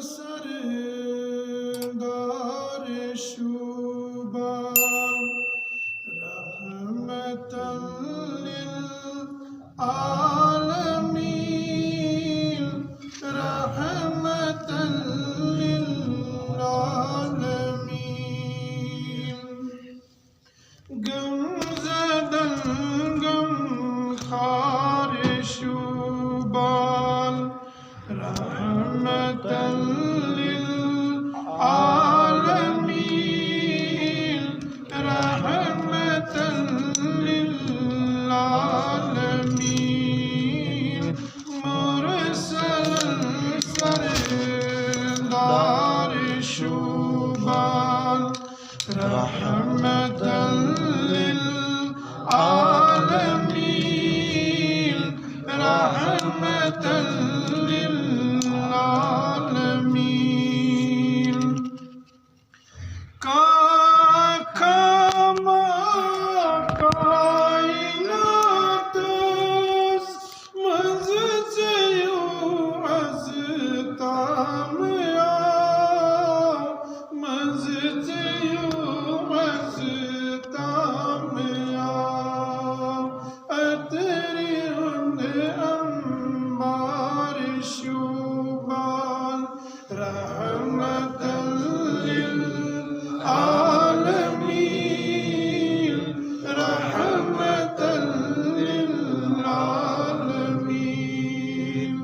سردار شوبان رحمتا للعالمین رحمتا للعالمین غم زدن غم خار شوبان رحمتا للعالمین رحمتا للعالمین مرسل سردار شوبان رحمتا للعالمین رحمتا للعالمین کاکھما کائنات مزجیو ازتامیا مزجیو ازتامیا اتری ہند انبار شوبان رحمتا للعالمین رحمتا للعالمین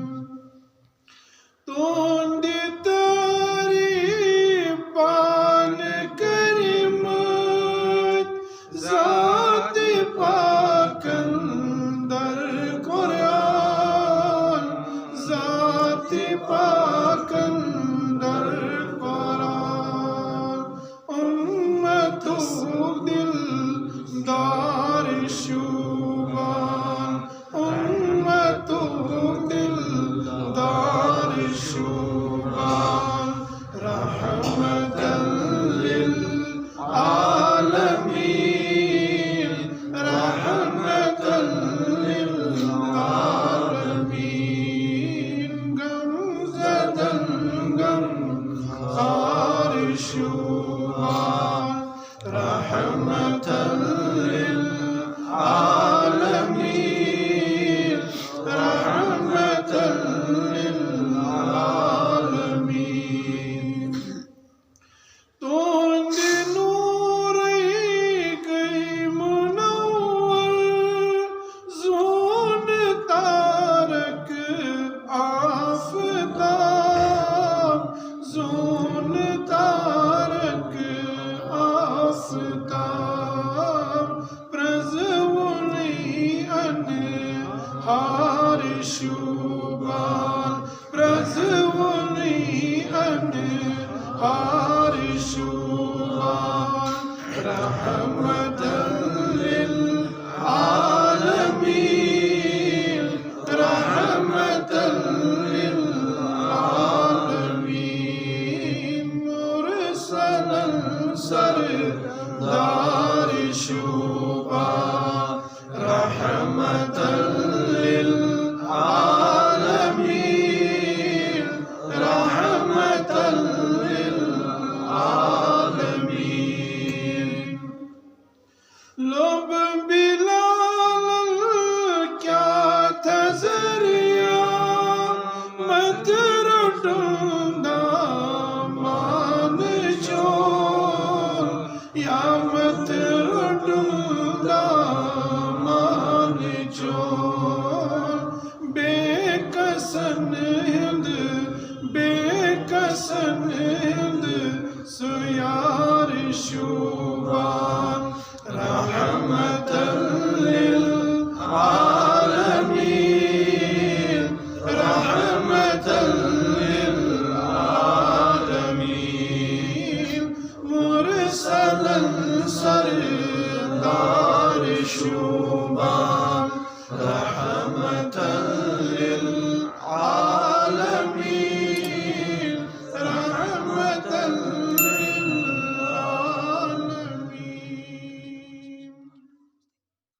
توند تاری پان کریمت ذات پاک اندر قرآن ذات پاک اندر قرآن امت دلدار شوبان امت دلدار شوبان رحمتا للعالمین رحمتا للعالمین غم زدن غم خار شوبان رحمتا للعالمین رحمتا للعالمین توند نور گئی منور زون تارک آفتاب زون تارک آفتاب پرزونی انہار شوبان پرزونی انہار